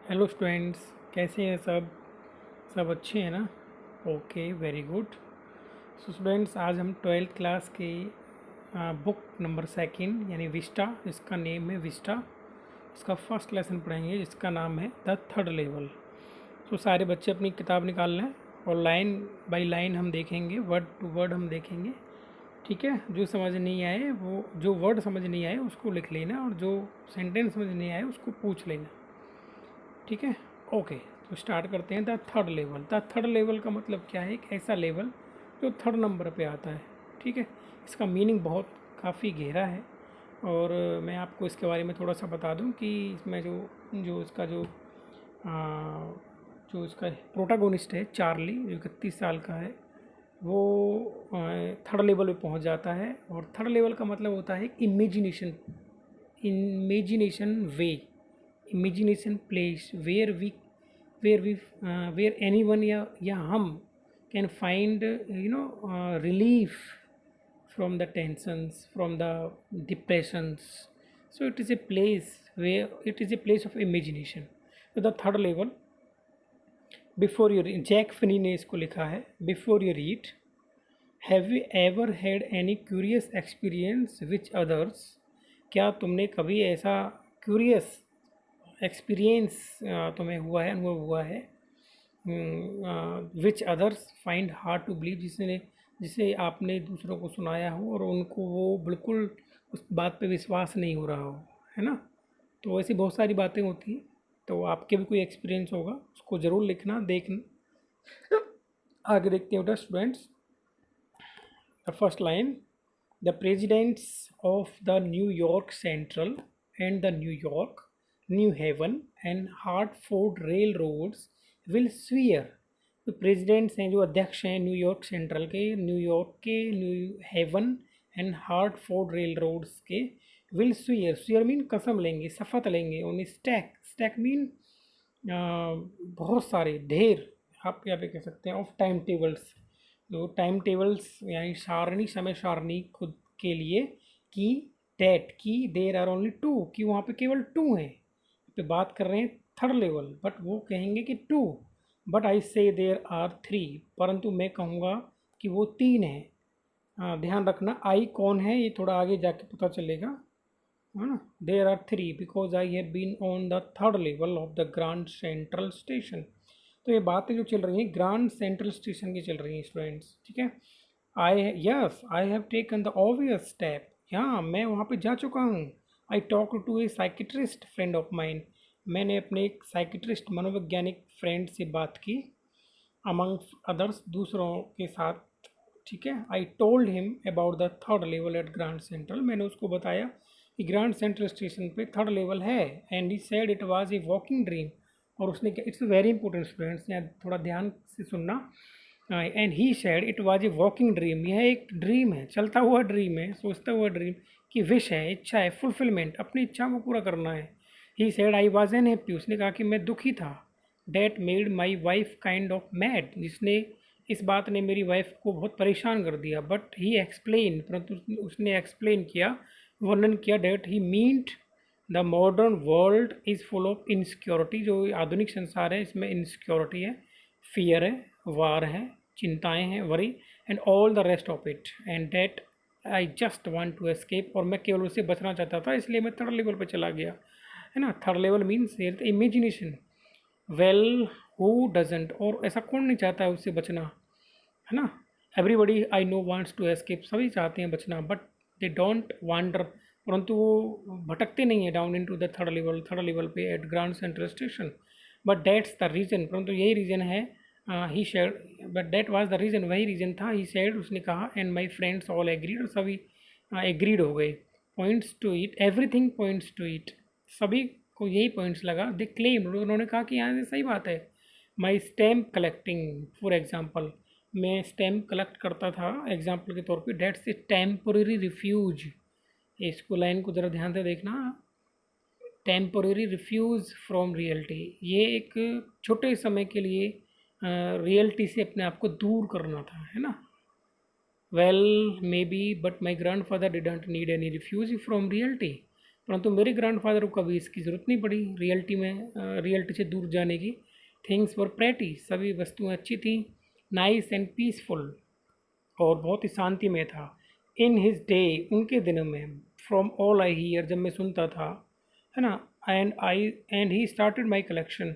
Hello students, कैसे हैं सब? सब अच्छे हैं ना? Okay, very good. So students, आज हम 12th क्लास की बुक नंबर सेकंड यानी विस्टा, जिसका नेम है विस्टा, इसका फर्स्ट लेसन पढ़ेंगे जिसका नाम है द थर्ड लेवल। तो सारे बच्चे अपनी किताब निकाल लें और लाइन बाय लाइन हम देखेंगे, वर्ड टू वर्ड हम देखेंगे। ठीक है, जो समझ नहीं आए वो, जो वर्ड समझ नहीं आए उसको लिख लेना, और जो सेंटेंस समझ नहीं आए उसको पूछ लेना। ठीक है, ओके। तो स्टार्ट करते हैं। The third level. The third level का मतलब क्या है? एक ऐसा लेवल जो थर्ड नंबर पे आता है। ठीक है, इसका मीनिंग बहुत काफ़ी गहरा है, और मैं आपको इसके बारे में थोड़ा सा बता दूं कि इसमें जो जो इसका जो आ, जो इसका प्रोटागोनिस्ट है चार्ली, जो 31 साल का है, वो थर्ड लेवल पे पहुंच जाता है। और थर्ड लेवल का मतलब होता है imagination, imagination way, imagination place where anyone या हम can find relief from the tensions, from the depressions. So it is a place where it is a place of imagination. So the third level, before you read, Jack Finney ने इसको लिखा है। Before you read, have you ever had any curious experience which others? क्या तुमने कभी ऐसा curious experience तुम्हें हुआ है, अनुभव हुआ है, which others find hard to believe, जिसे आपने दूसरों को सुनाया हो और उनको वो बिल्कुल उस बात पे विश्वास नहीं हो रहा हो, है ना? तो ऐसी बहुत सारी बातें होती हैं। तो आपके भी कोई एक्सपीरियंस होगा, उसको ज़रूर लिखना, देखना। आगे देखते हैं students. The first line, the presidents of the New York Central and the New York, New Haven and Hartford Railroads will swear। तो प्रेसिडेंट्स हैं, जो अध्यक्ष हैं न्यूयॉर्क सेंट्रल के, न्यूयॉर्क के, New Haven and Hartford railroads के, will swear, swear mean कसम लेंगे, शपथ लेंगे। उन्हें स्टैक, स्टैक मीन बहुत सारे, ढेर, आप यहाँ पे कह सकते हैं, ऑफ टाइम टेबल्स। जो टाइम टेबल्स यानी सारणी, समय सारणी खुद के लिए, कि डेट की देर आर ओनली टू, कि वहाँ पे केवल टू हैं। पे बात कर रहे हैं थर्ड लेवल, बट वो कहेंगे कि टू, बट आई से देर आर थ्री, परंतु मैं कहूँगा कि वो तीन है। ध्यान रखना आई कौन है, ये थोड़ा आगे जाके पता चलेगा, है ना? There are three because I have been on the third level of the Grand Central station. तो ये बातें जो चल रही हैं ग्रांड सेंट्रल स्टेशन की चल रही हैं स्टूडेंट्स। ठीक है, I, yes I have taken the obvious step, हाँ मैं वहाँ पे जा चुका हूँ। I talk to a psychiatrist friend of mine, मैंने अपने एक साइकिट्रिस्ट मनोवैज्ञानिक फ्रेंड से बात की। अमंग अदर्स, दूसरों के साथ। ठीक है, I told him about the third level at Grand Central, मैंने उसको बताया कि ग्रांड सेंट्रल स्टेशन पे थर्ड लेवल है। And he said it was a walking dream, और उसने, इट्स वेरी इंपॉर्टेंट स्टूडेंट्स, यहाँ थोड़ा ध्यान से सुनना। And he said it was a walking dream, यह एक ड्रीम है, चलता हुआ ड्रीम है, सोचता हुआ ड्रीम, की विश है, इच्छा है, फुलफिलमेंट, अपनी इच्छा को पूरा करना है। He said I was unhappy, उसने कहा कि मैं दुखी था। That made my wife kind of mad, जिसने, इस बात ने मेरी वाइफ को बहुत परेशान कर दिया। बट ही एक्सप्लेन, परंतु उसने एक्सप्लेन किया, वर्णन किया, that he meant the modern world is full of insecurity, जो आधुनिक संसार है इसमें इनसिक्योरिटी है, फियर है, वार है, चिंताएं हैं, worry, and all the rest of it, and that I just want to escape, और मैं केवल उससे बचना चाहता था, इसलिए मैं थर्ड लेवल पर चला गया, है ना? Third level means imagination. Well, who doesn't, और ऐसा कौन नहीं चाहता है उससे बचना, है ना? Everybody I know wants to escape, सभी चाहते हैं बचना, बट दे डोंट वांडर, परंतु वो भटकते नहीं है down into the third level, third level पे at Grand Central station. But that's the reason, परंतु यही रीज़न है। He said, but that was the reason, वही रीज़न था। ही शेड, उसने कहा, and my friends all agreed, और सभी एग्रीड हो गए। Points to it, everything points to it, सभी को यही पॉइंट्स लगा। दे क्लेम, उन्होंने कहा कि यहाँ से सही बात है। माई स्टैम्प कलेक्टिंग फॉर एग्जाम्पल, मैं स्टैम्प कलेक्ट करता था एग्जाम्पल के तौर पे, डेट्स ए टेम्पोरेरी रिफ्यूज, इसको लाइन को ज़रा ध्यान से देखना। टेम्पोरेरी रिफ्यूज़ फ्रॉम रियलिटी, ये एक छोटे समय के लिए रियलिटी से अपने आप को दूर करना था, है ना? Well may be, but my grand father didn't need any refuse from reality, परंतु मेरे ग्रैंडफादर को कभी इसकी ज़रूरत नहीं पड़ी रियलिटी से दूर जाने की। थिंग्स वर प्रेटी, सभी वस्तुएं अच्छी थी, नाइस एंड पीसफुल, और बहुत ही शांति में था। इन हिज डे, उनके दिनों में, फ्रॉम ऑल आई हियर, जब मैं सुनता था, है ना, and he started my collection,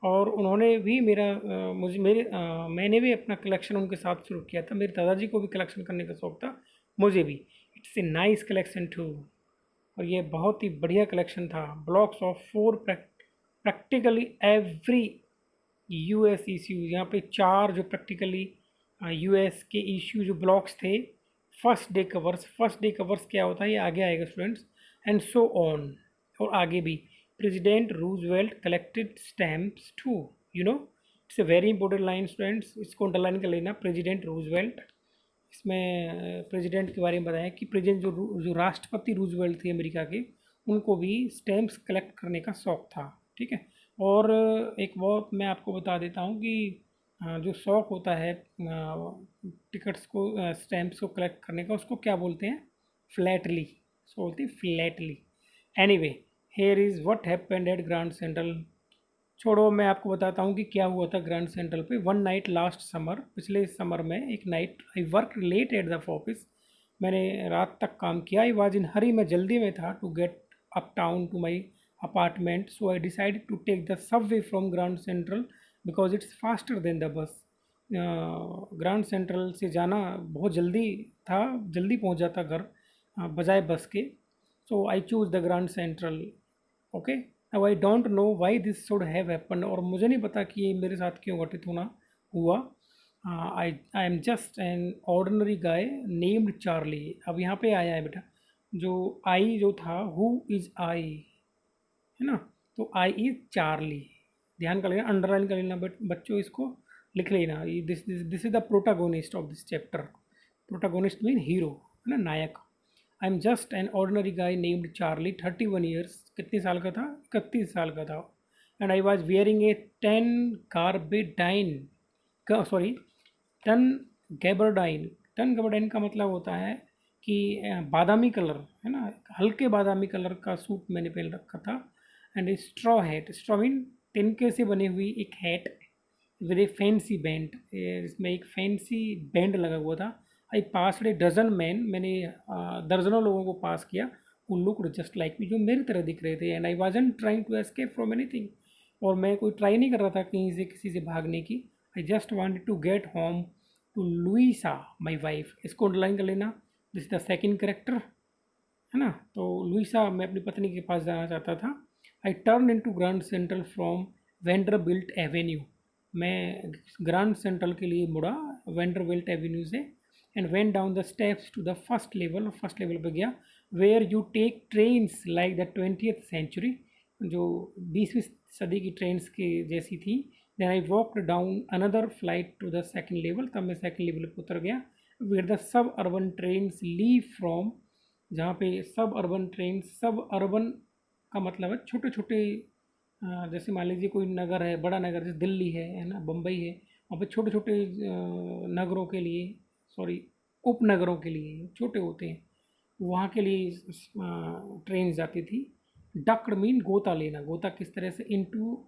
और उन्होंने भी मैंने भी अपना कलेक्शन उनके साथ शुरू किया था। मेरे दादाजी को भी कलेक्शन करने का शौक था, मुझे भी। It's a nice collection too, और ये बहुत ही बढ़िया कलेक्शन था। Blocks of four, practically every US issue, यहाँ पे 4 जो प्रैक्टिकली यूएस के इश्यू जो ब्लॉक्स थे। फर्स्ट डे कवर्स क्या होता है ये आगे आएगा स्टूडेंट्स, एंड सो ऑन, और आगे भी। President Roosevelt collected stamps too, you know, it's a very important line students, इसको अंडरलाइन कर लेना। प्रेसिडेंट रूजवेल्ट, इसमें प्रेसिडेंट के बारे में बताया कि प्रेसिडेंट जो राष्ट्रपति रूजवेल्ट थे अमेरिका के, उनको भी स्टैम्प्स कलेक्ट करने का शौक़ था, ठीक है। और एक बहुत मैं आपको बता देता हूँ कि जो शौक़ होता है टिकट्स को, स्टैम्प्स को कलेक्ट करने का, उसको क्या बोलते हैं? फ्लैटली, उसको बोलते हैं flatly. Anyway, here is what happened at Grand Central. छोड़ो, मैं आपको बताता हूँ कि क्या हुआ था ग्रैंड सेंट्रल पे। वन नाइट लास्ट समर, पिछले समर में एक night, I work late at the office, मैंने रात तक काम किया। आई वॉज इन हरी, मैं जल्दी में था, to get uptown to my apartment, so I decided to take the subway from Grand Central because it's faster than the bus. Grand Central से जाना बहुत जल्दी था, जल्दी पहुँच जाता घर बजाय बस के। So I chose the Grand Central, okay. Now I don't know why this should have happen, और मुझे नहीं पता कि ये मेरे साथ क्यों घटित होना हुआ। आई am just an ordinary guy named Charlie. अब यहाँ पे आया है बेटा, जो आई जो था, हु इज़ आई, है ना, तो आई इज़ चार्ली, ध्यान कर लेना, अंडरलाइन कर लेना बच्चों, इसको लिख लेना। This is the protagonist of this chapter. Protagonist mean hero, है ना, नायक। I am just an ordinary guy named Charlie, 31 years, कितने साल का था? 31 साल का था। And I was wearing a 10 कार्बेडाइन, सॉरी 10 गैबरडाइन। 10 गैबरडाइन का मतलब होता है कि बादामी कलर, है ना, हल्के बादामी कलर का सूट मैंने पहन रखा था। And straw hat, straw mean तिनके से बनी हुई एक hat with A fancy band, इसमें एक फैंसी बैंड लगा हुआ था। आई पास ए डजन मैन, मैंने दर्जनों लोगों को पास किया, who looked just like me, जो मेरी तरह दिख रहे थे। And I wasn't trying to escape from anything, और मैं कोई ट्राई नहीं कर रहा था कहीं से किसी से भागने की। I just wanted to get home to Louisa my wife, इसको अंडरलाइन कर लेना, this is the second character, है ना। तो लुइसा, मैं अपनी पत्नी के पास जाना चाहता था। I turn into Grand Central from Vanderbilt Avenue, मैं ग्रैंड सेंट्रल के लिए मुड़ा वेंडरबिल्ट एवेन्यू से। And went down the steps to the first level, first level पर गया। Where you take trains like the 20th century, जो 20वीं सदी की ट्रेन्स के जैसी थी। Then I walked down another flight to the second level, तब मैं सेकेंड लेवल पर उतर गया। Where the sub urban trains leave from, जहाँ पे सब अर्बन का मतलब है छोटे छोटे, जैसे मान लीजिए कोई नगर है, बड़ा नगर जैसे दिल्ली है ना, बम्बई है, वहाँ पे छोटे छोटे नगरों के लिए, सॉरी उपनगरों के लिए छोटे होते हैं, वहाँ के लिए ट्रेन जाती थी। डक्ड मीन गोता लेना, गोता किस तरह से? इनटू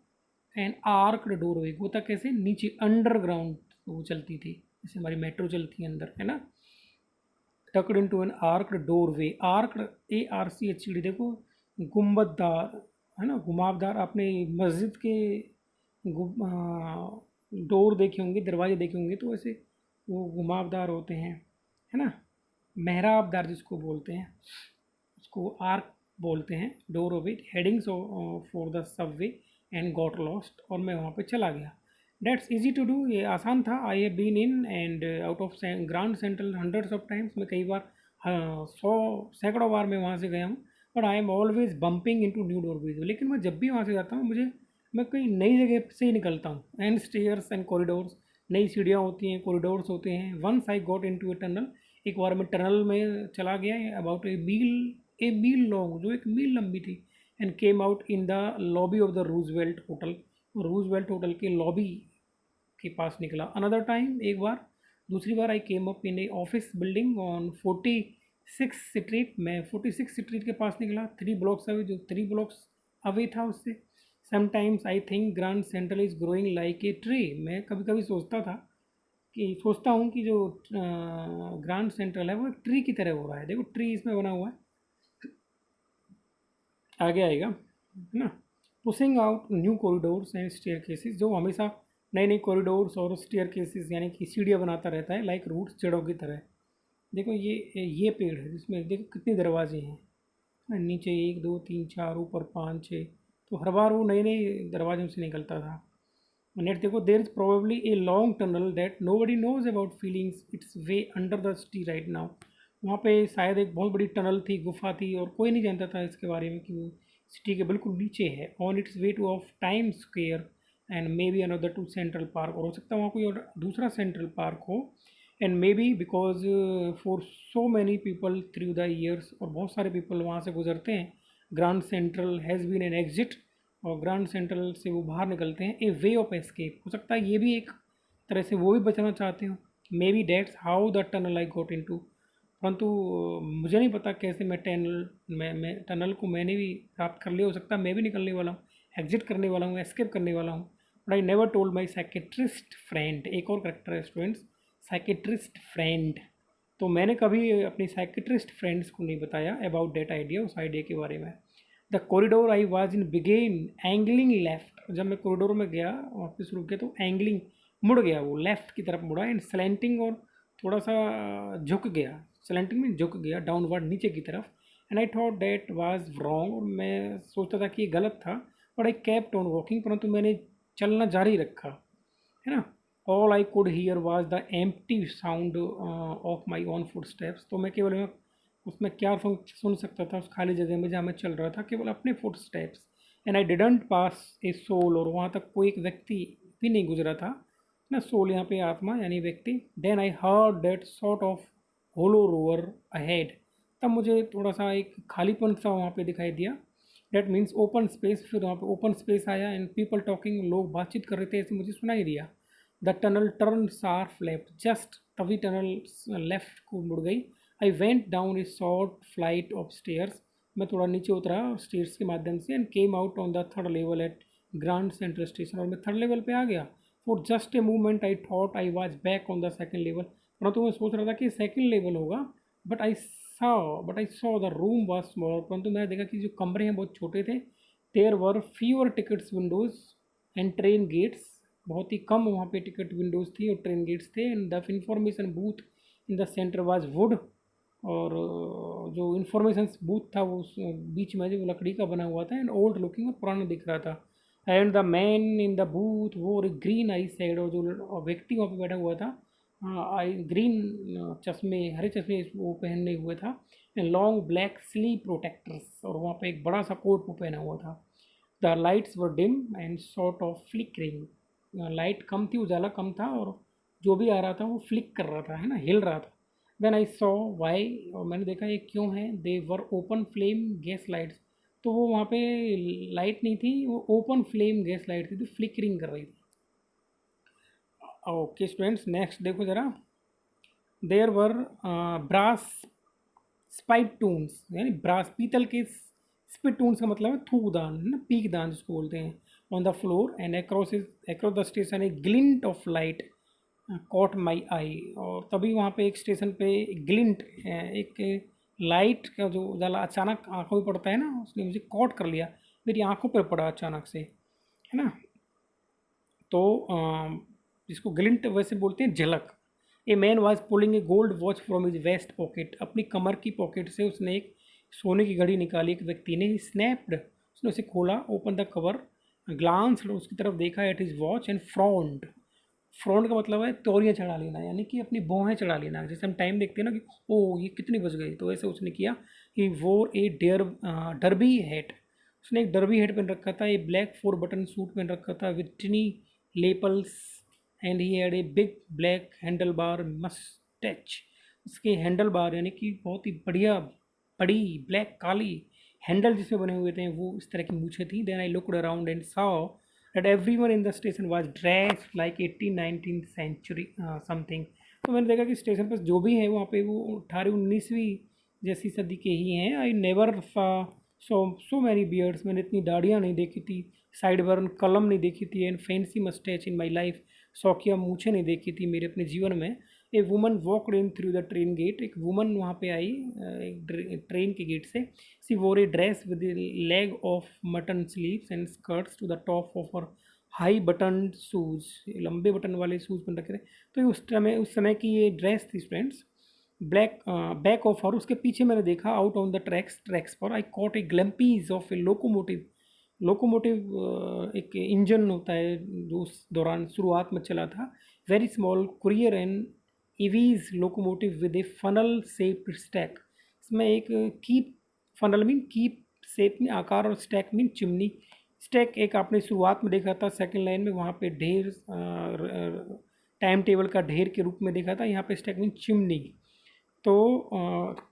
एन आर्क्ड डोरवे, गोता कैसे? नीचे अंडरग्राउंड वो चलती थी, जैसे हमारी मेट्रो चलती है अंदर, है ना। Ducked into an आर्क्ड doorway, आर्क्ड ARCHED, देखो गुम्बददार, है ना, घुमावदार। आपने मस्जिद के डोर देखे होंगे, दरवाजे देखे होंगे, तो ऐसे वो घुमावदार होते हैं, है ना, मेहराबदार जिसको बोलते हैं, उसको आर्क बोलते हैं। Door of it, headings for the Subway and got lost, और मैं वहाँ पे चला गया। डेट्स ईजी टू डू, ये आसान था। I have been in and out of Grand Central hundreds of times, मैं कई बार 100 सैकड़ों बार मैं वहाँ से गया हूँ। But I am always bumping into new doorways, लेकिन मैं जब भी वहाँ से जाता हूँ, मैं कहीं नई जगह से ही निकलता हूँ। एंड स्टेयर्स एंड कॉरिडोर्स, नई सीढ़ियाँ होती हैं, कॉरिडोर्स होते हैं। Once I got into a tunnel, एक बार मैं टनल में चला गया, अबाउट ए मील लॉन्ग, जो एक मील लंबी थी। And came out in the lobby of the Roosevelt hotel, Roosevelt hotel के लॉबी के पास निकला। अनदर टाइम, एक बार, दूसरी बार, I came up in a office building on street, मैं 46 स्ट्रीट के पास निकला, 3 ब्लॉक्स अवे, जो 3 ब्लॉक्स अवे था उससे। Sometimes I think grand central is growing like a tree, मैं कभी कभी सोचता हूँ कि जो ग्रैंड सेंट्रल है वो एक ट्री की तरह हो रहा है। देखो ट्री इसमें बना हुआ है, आगे आएगा, है ना। Pushing out new corridors and staircases, जो हमेशा नए नए कॉरिडोर्स और स्टेयर केसेस यानी कि सीढ़ियाँ बनाता रहता है, लाइक रूट्स जड़ों की तरह। देखो ये पेड़ है जिसमें देखो कितने दरवाजे हैं, नीचे 1 2 3 4, ऊपर 5 6, तो हर बार वो नए नए दरवाजों से निकलता था। नेट देखो, there is probably a long tunnel that nobody knows about feelings its way under the city right now. वहाँ पे शायद एक बहुत बड़ी टनल थी, गुफा थी, और कोई नहीं जानता था इसके बारे में कि वो सिटी के बिल्कुल नीचे है, on its way to of Time Square and maybe another to Central Park, और हो सकता है वहाँ कोई और दूसरा सेंट्रल पार्क हो। And maybe because for so many people through the years, और बहुत सारे पीपल वहाँ से गुजरते हैं, Grand Central has been an exit, और ग्रांड सेंट्रल से वो बाहर निकलते हैं, ए वे ऑफ एस्केप। हो सकता है ये भी एक तरह से वो भी बचना चाहते हो, maybe that's how the tunnel I got into. परंतु मुझे नहीं पता कैसे मैं टनल को मैंने भी प्राप्त कर लिया, हो सकता है मैं भी निकलने वाला हूँ, एग्जिट करने वाला हूँ, एस्केप करने वाला हूँ। But I never told my psychiatrist friend, एक और करेक्टर है स्टूडेंट्स, साइकेट्रिस्ट फ्रेंड। तो मैंने कभी अपनी साइकेट्रिस्ट फ्रेंड्स को नहीं बताया अबाउट डेट आइडिया, उस आइडिया के बारे में। The corridor I was in began angling left, जब मैं कॉरिडोर में गया वापस रुक गया तो एंगलिंग मुड़ गया, वो लेफ्ट की तरफ मुड़ा, एंड स्लैंटिंग और थोड़ा सा झुक गया, स्लैंटिंग में झुक गया डाउनवर्ड नीचे की तरफ। And I thought that was wrong, और मैं सोचता था कि ये गलत था, but I kept on walking, परंतु मैंने चलना जारी रखा, है ना। All I could hear was the empty sound of my own footsteps, तो मैं केवल उसमें क्या सुन सकता था उस खाली जगह में जहाँ मैं चल रहा था, केवल अपने footsteps. And I didn't pass a soul, और वहाँ तक कोई एक व्यक्ति भी नहीं गुजरा था ना, सोल यहाँ पे आत्मा यानी व्यक्ति। Then I heard that sort of hollow roar ahead, तब मुझे थोड़ा सा एक खालीपन सा वहाँ पे दिखाई दिया, डेट मीन्स ओपन स्पेस। फिर वहाँ पे ओपन स्पेस आया एंड पीपल टॉकिंग, लोग बातचीत कर रहे थे, ऐसे मुझे सुनाई दिया। The tunnel turned sharp left, just तभी टनल लेफ्ट को मुड़ गई। I went down a short flight of stairs, मैं थोड़ा नीचे उतरा स्टेयर्स के माध्यम से, and came out on the third level at Grand Central Station, और मैं थर्ड लेवल पे आ गया। For just a moment I thought I was back on the second level, परंतु मैं सोच रहा था कि सेकंड लेवल होगा। But I saw the room was small, परंतु मैंने देखा कि जो कमरे हैं बहुत छोटे थे। There were fewer tickets windows and train gates, बहुत ही कम वहाँ पे टिकट विंडोज़ थी और ट्रेन गेट्स थे। And the information booth in the center was wood, और जो इंफॉर्मेशन बूथ था वो बीच में जो लकड़ी का बना हुआ था, एंड ओल्ड लुकिंग और पुराना दिख रहा था। And the man in the booth वो ग्रीन आई साइड, और जो व्यक्ति वहाँ पे बैठा हुआ था, आई ग्रीन चश्मे, हरे चश्मे वो पहने हुए था, and long black sleep protectors, और वहाँ पे एक बड़ा सा कोट वो पहना हुआ था। The lights were dim and sort of flickering, light कम थी, उजाला कम था, और जो भी आ रहा था वो फ्लिक कर रहा था, है ना, हिल रहा था। देन आई सॉ वाई, और मैंने देखा ये क्यों है। They were open flame gas lights, तो वो वहाँ पे लाइट नहीं थी, वो ओपन फ्लेम गैस लाइट थी, तो फ्लिकरिंग कर रही थी। ओके स्टूडेंट्स, नेक्स्ट देखो ज़रा। देयर वर ब्रास स्पाइटून्स, यानी ब्रास पीतल के स्पिटून्स का मतलब है थूकदान, है ना, पीकदान जिसको बोलते हैं, on the floor and across the station a glint of light caught my eye, और तभी वहाँ पे एक स्टेशन पे ग्लिंट, एक लाइट का जो उजाला अचानक आंखों में पड़ता है ना, उसने मुझे कॉट कर लिया, मेरी आंखों पर पड़ा अचानक से, है ना। तो जिसको ग्लिंट वैसे बोलते हैं झलक। A man was pulling a gold watch from his vest pocket, अपनी कमर की पॉकेट से उसने एक सोने की घड़ी निकाली, एक व्यक्ति ने। स्नैप्ड, उसने उसे खोला, ओपन द कवर, ग्लांस्ड, उसकी तरफ देखा at his watch and frond. Frond का मतलब है तौलियाँ चढ़ा लेना, यानी कि अपनी भौहें चढ़ा लेना, जैसे हम टाइम देखते हैं ना कि ओ ये कितनी बज गई, तो ऐसे उसने किया। ही वोर ए डर्बी हैट, उसने एक डर्बी हैट पहन रखा था, ए ब्लैक 4 बटन सूट पहन रखा था with tiny lapels, and he had a big black handlebar moustache, उसके हैंडल बार यानी कि बहुत ही बढ़िया बड़ी ब्लैक काली हैंडल जिसमें बने हुए थे, वो इस तरह की मूछें थी। Then I looked around and saw that everyone in the station was dressed like 18th-19th century something। तो मैंने देखा कि स्टेशन पर जो भी है वहाँ पे वो 18वीं 19वीं जैसी सदी के ही हैं। I never so many beards, मैंने इतनी दाढ़ियाँ नहीं देखी थी, साइड बर्न कलम नहीं देखी थी, and fancy mustache in my life, शौकिया मूछें नहीं देखी थी मेरे अपने जीवन में। A woman walked in through the train gate, एक वुमन वहाँ पे आई एक ट्रेन के गेट से। She wore a dress with leg of mutton sleeves and skirts to the top of her high button shoes, लंबे बटन वाले shoes पहन रखे थे। तो ये उस समय की ये ड्रेस थी friends. Black back of her, उसके पीछे मैंने देखा आउट ऑन द ट्रैक्स पर I caught a glimpse of a locomotive. Locomotive एक इंजन होता है जो उस दौरान शुरुआत में चला था। Very small Currier and Ives locomotive with a funnel shaped stack. इसमें एक कीप, फनल मीन कीप शेप में आकार, और स्टैक मीन चिमनी। स्टैक एक आपने शुरुआत में देखा था सेकंड लाइन में, वहाँ पे ढेर टाइम टेबल का ढेर के रूप में देखा था, यहाँ पे स्टैक मीन चिमनी। तो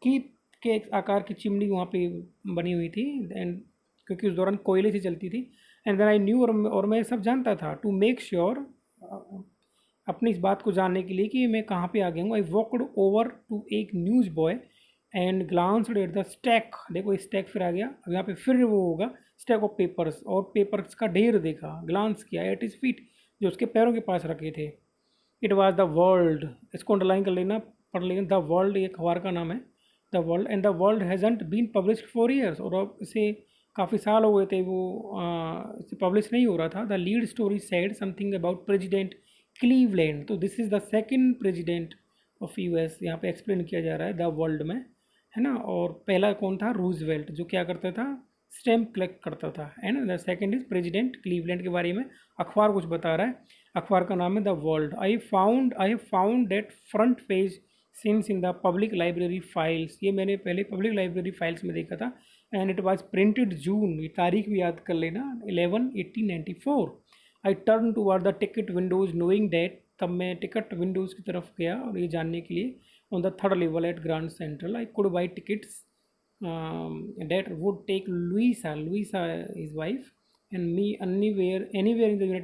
कीप के एक आकार की चिमनी वहाँ पे बनी हुई थी, एंड क्योंकि उस दौरान कोयले से चलती थी। एंड देन आई न्यू, और मैं सब जानता था, टू मेक श्योर, अपनी इस बात को जानने के लिए कि मैं कहाँ पे आ गया हूँ। आई वॉकड ओवर टू एक news boy and glanced at the stack, देखो स्टैक फिर आ गया, अब यहाँ पे फिर वो होगा स्टैक ऑफ पेपर्स, और पेपर्स का ढेर देखा, ग्लांस किया एट इज फीट, जो उसके पैरों के पास रखे थे। इट वॉज द वर्ल्ड, इसको अंडरलाइन कर लेना, पढ़ लेना, द वर्ल्ड एक अखबार का नाम है, the World, and the World hasn't been published for years, और अब इसे काफ़ी साल हो गए थे वो इसे पब्लिश नहीं हो रहा था। The lead story said something about President Cleveland, तो this is the second president of US, यहाँ पे एक्सप्लेन किया जा रहा है द वर्ल्ड में, है ना। और पहला कौन था, रूजवेल्ट, जो क्या करता था, स्टैम्प कलेक्ट करता था, है ना। The second is president Cleveland के बारे में अखबार कुछ बता रहा है, अखबार का नाम है the world. I have found that front page since in the public library files, ये मैंने पहले पब्लिक लाइब्रेरी फाइल्स में देखा था। एंड इट वाज प्रिंटेड जून, ये तारीख भी याद कर लेना, 11/1894। I turn toward the ticket Windows knowing that, तब मैं टिकट विंडोज़ की तरफ गया और ये जानने के लिए, on the third level at Grand Central I could buy tickets that would take Louisa his wife, and me anywhere in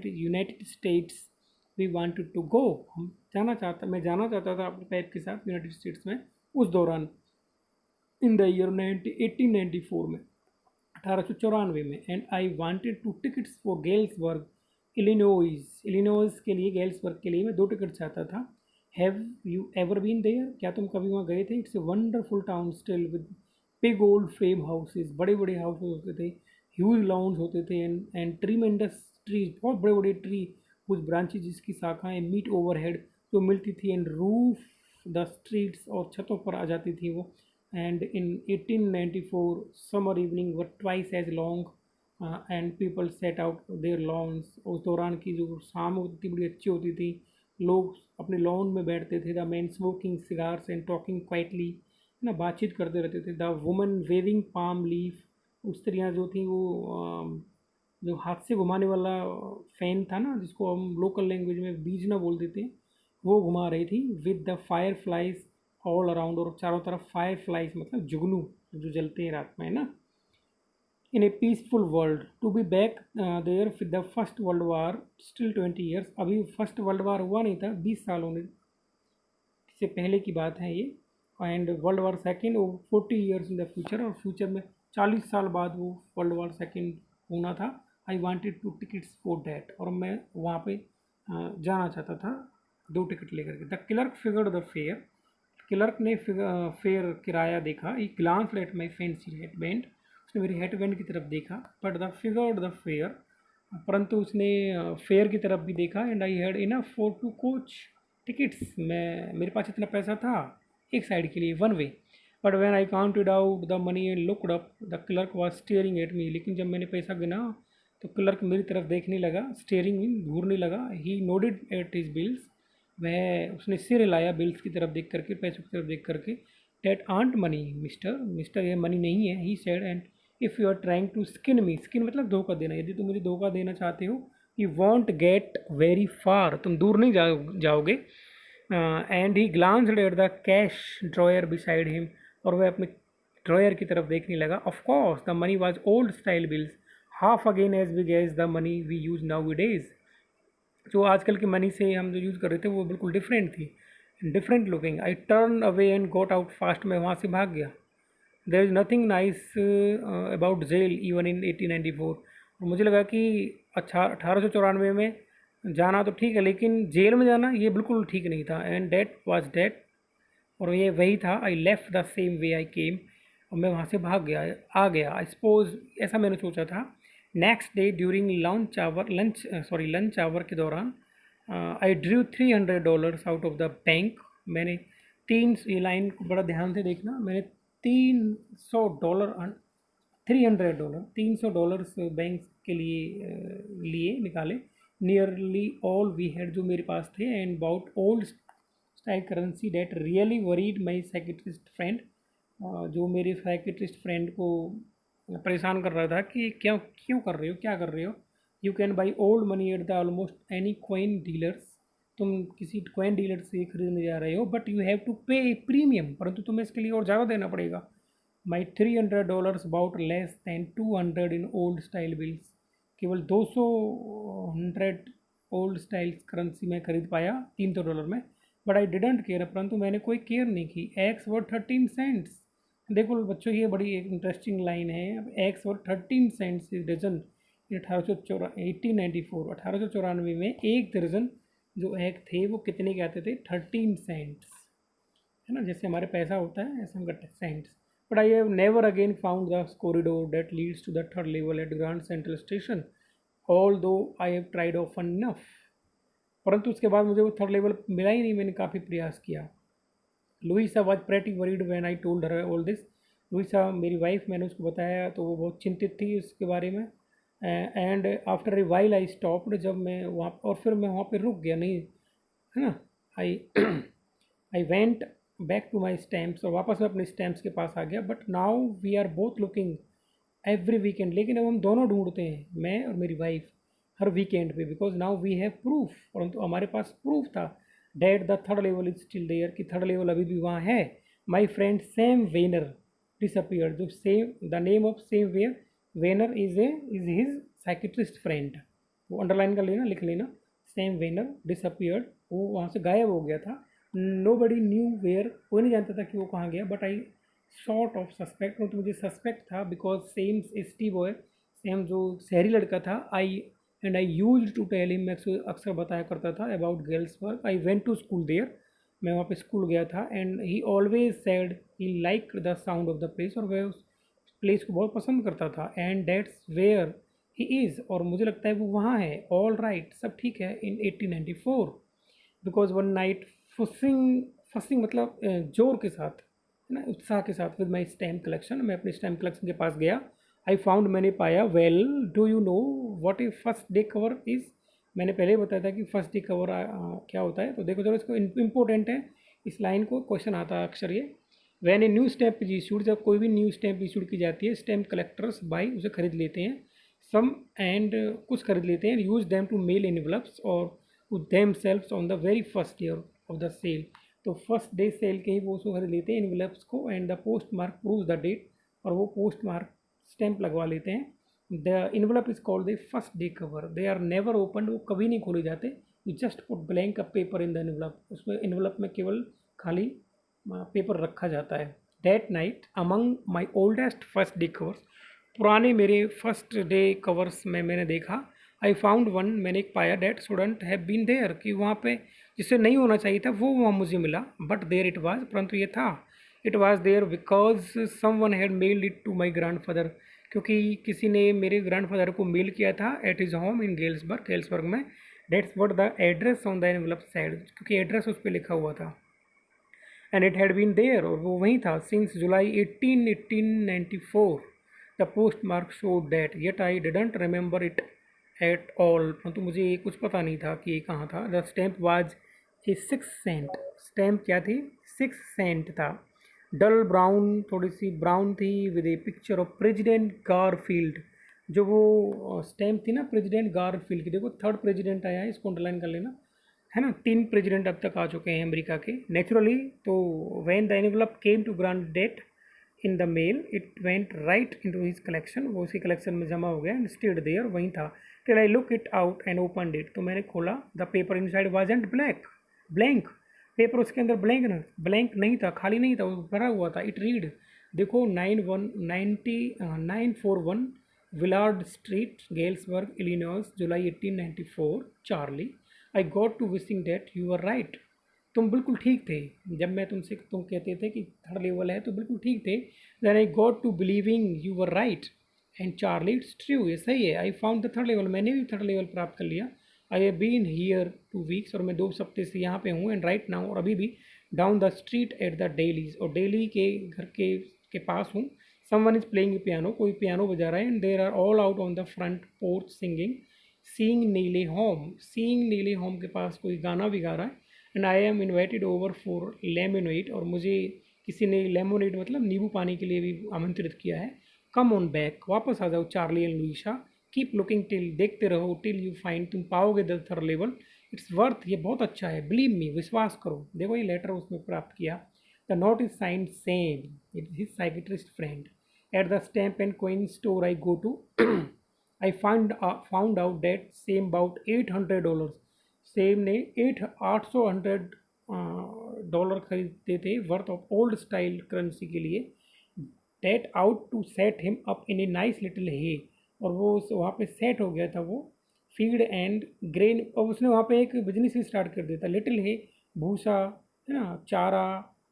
the United States we wanted to go, मैं जाना चाहता था अपने पैप के साथ यूनाइटेड स्टेट्स में उस दौरान, इन द ईयर 1894 में, 1894 में। And I wanted two tickets for Galesburg Illinois के लिए, गेल्सबर्ग के लिए मैं 2 टिकट चाहता था। Have you ever been there, क्या तुम कभी वहाँ गए थे? It's a wonderful town still with big old frame houses, बड़े बड़े हाउसेज होते थे, ह्यूज लॉन्स होते थे, एंड ट्रीमेंडस ट्रीज, बहुत बड़े बड़े ट्री, कुछ ब्रांचेज जिसकी शाखाएं मीट ओवरहेड जो मिलती थी, एंड रूफ द स्ट्रीट्स, और छतों पर आ जाती थी वो। And in 1894 summer evening were twice as long and people sat out their lawns, उस दौरान की जो शाम होती थी बड़ी अच्छी होती थी, लोग अपने लॉन में बैठते थे। The man smoking cigars and talking quietly, ना बातचीत करते रहते थे। The woman waving palm leaf, स्त्रियाँ जो थी वो जो हाथ से घुमाने वाला फैन था ना, जिसको हम लोकल लैंग्वेज में बीजना बोलते थे, वो घुमा रही थी। With the fire flies all around, और चारों तरफ फायर फ्लाइज मतलब जुगनू जो जलते हैं रात में, है ना। In a peaceful world to be back there with the first world war still 20 years, अभी फर्स्ट वर्ल्ड वार हुआ नहीं था, 20 साल होने से पहले की बात है ये। And world war second 40 years in the future, और फ्यूचर में 40 साल बाद वो वर्ल्ड वार सेकेंड होना था। I wanted 2 tickets for that, और मैं वहाँ पे जाना चाहता था 2 टिकट लेकर के। The clerk figured the fare, clerk ने फेयर किराया देखा। He glance at my fancy headband, उसने मेरी हेडबैंड की तरफ देखा। But the figured the fare, परंतु उसने फेयर की तरफ भी देखा। And I had enough for 2 coach tickets, मेरे पास इतना पैसा था एक साइड के लिए, 1 way. But when I counted out the money and looked up the clerk was staring at me, लेकिन जब मैंने पैसा गिना तो क्लर्क मेरी तरफ देखने लगा, स्टेयरिंग मीन घूरने लगा। ही नोडेड एट हिज बिल्स, वह उसने सिर हिलाया बिल्स की तरफ देख करके, पैसों की तरफ देख करके। डेट आंट मनी मिस्टर ये मनी नहीं है, he said. And if you are trying to skin me, skin मतलब धोखा देना, यदि तुम मुझे धोखा देना चाहते हो, you won't get very far, तुम दूर नहीं जाओगे। And he glanced at the cash drawer beside him, और वह अपने ड्रॉयर की तरफ देखने लगा। Of course the money was old style bills, half again as big as the money we use nowadays, जो आजकल की मनी से हम जो यूज़ कर रहे थे वो बिल्कुल डिफरेंट थी, different looking. I turn away and got out fast, मैं वहाँ से भाग गया। There is nothing nice about jail even in 1894। और मुझे लगा कि अच्छा 1894 में जाना तो ठीक है, लेकिन जेल में जाना ये बिल्कुल ठीक नहीं था। एंड डेट वाज डेट, और ये वही था। I left the same way I came, और मैं वहाँ से भाग गया, आ गया। आई सपोज ऐसा मैंने सोचा था। Next day during lunch hour के दौरान I drew $300 out of the bank. मैंने तीन, ये लाइन को बड़ा ध्यान से देखना, मैंने $300 $300 $300 बैंक के लिए निकाले। नियरली ऑल वी हैड, जो मेरे पास थे, and about old style currency that really worried my psychiatrist friend. जो मेरे साइकेट्रिस्ट फ्रेंड को परेशान कर रहा था कि क्या क्यों कर रहे हो, क्या कर रहे हो। You can buy old money at the almost any coin dealers, तुम किसी कॉइन डीलर से खरीदने जा रहे हो, बट यू हैव टू पे ए प्रीमियम, परंतु तुम्हें इसके लिए और ज़्यादा देना पड़ेगा। माई $300 about less than 200 in old style bills, केवल 200 ओल्ड स्टाइल करेंसी में खरीद पाया $300 में। बट आई डिडेंट केयर, परंतु मैंने कोई केयर नहीं की। Eggs were 13 cents. देखो बच्चों, ये बड़ी एक इंटरेस्टिंग लाइन है। Eggs were 13 cents is dozen in 1894 में एक दर्जन जो एग थे वो कितने के आते थे? 13 सेंट्स, है ना। जैसे हमारे पैसा होता है ऐसे हम करते हैं cents. But I have never again found the corridor that leads to the third level at Grand Central station, although I have tried often enough. परंतु उसके बाद मुझे वो थर्ड लेवल मिला ही नहीं, मैंने काफ़ी प्रयास किया। Louisa was pretty worried when I told her all this. Louisa मेरी वाइफ, मैंने उसको बताया तो वो बहुत चिंतित थी उसके बारे में। And after a while I stopped, जब मैं वहाँ, और फिर मैं वहाँ पे रुक गया, नहीं, है ना। I I went back to my stamps, और वापस मैं अपने स्टैम्प्स के पास आ गया। But now we are both looking every weekend, लेकिन अब हम दोनों ढूंढते हैं, मैं और मेरी वाइफ, हर वीकेंड पे, because now we have proof, परंतु हमारे पास प्रूफ था that the third level is still there, कि थर्ड लेवल अभी भी वहाँ है। My friend Sam Weiner disappear, जो same the name of same Vanern is his psychiatrist friend. वो अंडरलाइन कर लेना, लिख लेना, सेम वेनर डिसअपियर्ड, वो वहाँ से गायब हो गया था। नो बडी न्यू वेयर, कोई नहीं जानता था कि वो कहाँ गया। But I sort of suspect, तो मुझे सस्पेक्ट था, बिकॉज सेम एसटी बॉय, सेम जो शहरी लड़का था, and I used to tell him, मैं अक्सर बताया करता था about Galesburg. I went to school there, मैं वहाँ पे स्कूल गया था। And he always said he like the sound of the place, और वह उस प्लेस को बहुत पसंद करता था। And that's where he is, और मुझे लगता है वो वहाँ है। ऑल राइट, सब ठीक है। इन 1894, because one night fussing, fussing मतलब जोर के साथ, है ना, उत्साह के साथ, विद माई स्टैम्प कलेक्शन, मैं अपने स्टैम्प कलेक्शन के पास गया। आई फाउंड, मैंने पाया, well do you know what A first day cover is. मैंने पहले ही बताया था कि फर्स्ट डे कवर क्या होता है। तो देखो जरा, इसको इम्पोर्टेंट है, इस लाइन को क्वेश्चन आता है अक्सर ये। When a new stamp is issued, जब कोई भी न्यू स्टैम्प इशूड की जाती है, स्टैम्प कलेक्टर्स बाई, उसे खरीद लेते हैं, सम एंड कुछ खरीद लेते हैं, use them to mail envelopes और themselves on the very first day of the sale. तो फर्स्ट डे सेल के ही वो उसको खरीद लेते हैं एनवलप्स को, and the post mark proves the date, और वो पोस्ट मार्क स्टैम्प लगवा लेते हैं। The envelope is called the first day cover, they are never open, वो कभी नहीं खोले जाते। You just put blank a paper in the envelope, उसमें इन्वलप में केवल खाली पेपर रखा जाता है। That night among my oldest first day covers, पुराने मेरे फर्स्ट डे कवर्स में मैंने देखा, आई फाउंड वन, मैंने एक पाया, that student have been there, कि वहाँ पे जिसे नहीं होना चाहिए था वो वहाँ मुझे मिला। बट देयर इट वाज, परंतु ये था। It was there because someone had mailed it to my grandfather, क्योंकि किसी ने मेरे ग्रैंड फादर को मेल किया था at his home in Galesburg में। That's what the address on the envelope said, क्योंकि एड्रेस उस पर लिखा हुआ था। And it had been there, और वो वहीं था, since July 1894। The post mark showed that, yet I didn't remember it at all, तो मुझे ये कुछ पता नहीं था कि ये कहाँ था। The stamp was a 6 cent, stamp क्या थी? 6 सेंट था। डल ब्राउन, थोड़ी सी ब्राउन थी, with a picture of President Garfield. जो वो स्टैम्प थी ना प्रेजिडेंट गारफील्ड की, देखो थर्ड प्रेजिडेंट आया है, इसको अंडरलाइन कर लेना, है ना। 3 प्रेजिडेंट अब तक आ चुके हैं अमेरिका के, नेचुरली। तो when the envelope came to grandad in the mail, it went right into his collection, वो उसकी कलेक्शन में जमा हो गया, एंड स्टेड देयर, वहीं था। Till I look it out and open it, तो मैंने खोला, the paper inside wasn't blank, paper उसके अंदर ब्लैंक नहीं था, खाली नहीं था, वो भरा हुआ था। इट रीड, देखो 941 Willard Street, Galesburg, Illinois, July 1894, Charlie. I got to wishing that you are right. तुम बिल्कुल ठीक थे। जब मैं तुम कहते थे कि थर्ड लेवल है तो बिल्कुल ठीक थे। Then I got to believing you were right and Charlie it's true, ये सही है। I found the third level, मैंने भी थर्ड लेवल प्राप्त कर लिया। I have been here 2 weeks, और मैं 2 हफ्ते से यहाँ पे हूँ। एंड राइट नाउ, और अभी भी down the street at the Dalys, और डेली के घर के पास हूँ। समवन इज प्लेइंग पियानो, कोई पियानो बजा रहा है। And there are all out on the front porch singing seeing Nellie home, seeing Nellie home के पास कोई गाना भी गा रहा है। And I am invited over for lemonade, और मुझे किसी ने लेमोनेड मतलब नींबू पानी के लिए भी आमंत्रित किया है। कम ऑन बैक, वापस आ जाओ Charlie and Louisa. Keep looking till, देखते रहो टिल यू फाइंड, तुम पाओगे the third level. It's worth, ये बहुत अच्छा है। बिलीव मी, विश्वास करो। देखो ये लेटर उसने प्राप्त किया। The note is signed Sam, it his psychiatrist friend. At the stamp and coin store I go to, I found out that Sam about $800। Sam ने 800 खरीदते थे worth of old style currency के लिए। That out to set him up in a nice little hay, और वो वहाँ पे set हो गया था वो फीड एंड ग्रेन, और उसने वहाँ पे एक बिजनेस ही स्टार्ट कर दिया था। लिटिल हे, भूसा है ना, चारा,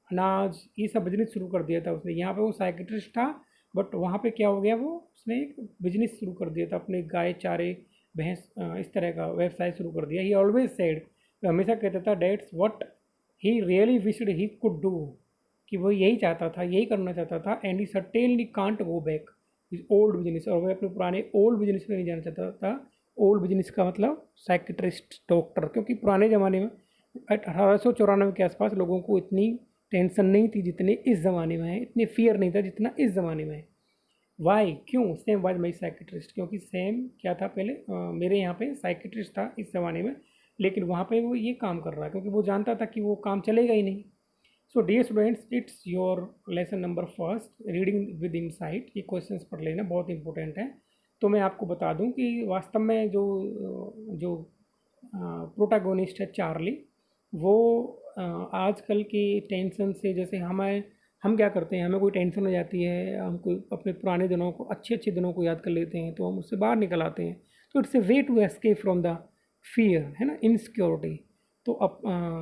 अनाज, ये सब बिजनेस शुरू कर दिया था उसने। यहाँ पे वो साइकेट्रिस्ट था, बट वहाँ पे क्या हो गया, वो उसने एक बिजनेस शुरू कर दिया था, अपने गाय चारे भैंस इस तरह का व्यवसाय शुरू कर दिया। ही ऑलवेज सेड, तो हमेशा कहता था that's what he really wished he could do, कि वो यही चाहता था, यही करना चाहता था। And he certainly can't go back is old business, और वह अपने पुराने ओल्ड बिजनेस में नहीं जाना चाहता था। ओल्ड बिजनेस का मतलब साइकेट्रिस्ट, डॉक्टर, क्योंकि पुराने ज़माने में 1894 के आसपास लोगों को इतनी टेंशन नहीं थी जितने इस ज़माने में है, इतनी फियर नहीं था जितना इस ज़माने में है। वाई, क्यों? सेम वाज माई साइकेट्रिस्ट, क्योंकि सेम क्या था पहले, मेरे यहाँ पे साइकेट्रिस्ट था इस ज़माने में, लेकिन वहाँ पे वो ये काम कर रहा है क्योंकि वो जानता था कि वो काम चलेगा ही नहीं। So dear students, it's your lesson number first, reading with insight. ये क्वेश्चंस पढ़ लेना, बहुत इंपॉर्टेंट है। तो मैं आपको बता दूं कि वास्तव में जो जो प्रोटागोनिस्ट है चार्ली, वो आजकल की टेंशन से, जैसे हम क्या करते हैं, हमें कोई टेंशन हो जाती है, हम कोई अपने पुराने दिनों को, अच्छे अच्छे दिनों को याद कर लेते हैं, तो हम उससे बाहर निकल आते हैं। तो it's a way to escape from the fear, है ना, इनसिक्योरिटी। तो अब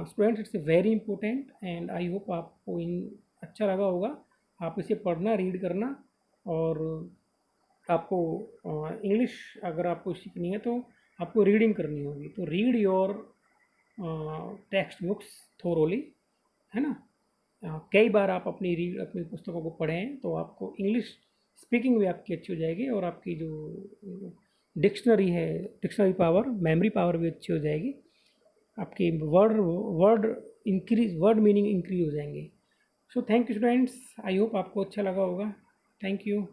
students, it's very important, and I hope आपको इन अच्छा लगा होगा। आप इसे पढ़ना, रीड करना, और आपको इंग्लिश अगर आपको सीखनी है तो आपको रीडिंग करनी होगी। तो read your text books thoroughly, है ना। कई बार आप अपनी पुस्तकों को पढ़ें तो आपको इंग्लिश स्पीकिंग भी आपकी अच्छी हो जाएगी, और आपकी जो डिक्शनरी है, डिक्शनरी पावर, मेमोरी पावर भी अच्छी हो जाएगी। आपकी word word word meaning increase हो जाएंगे। So thank you students, I hope आपको अच्छा लगा होगा। Thank you.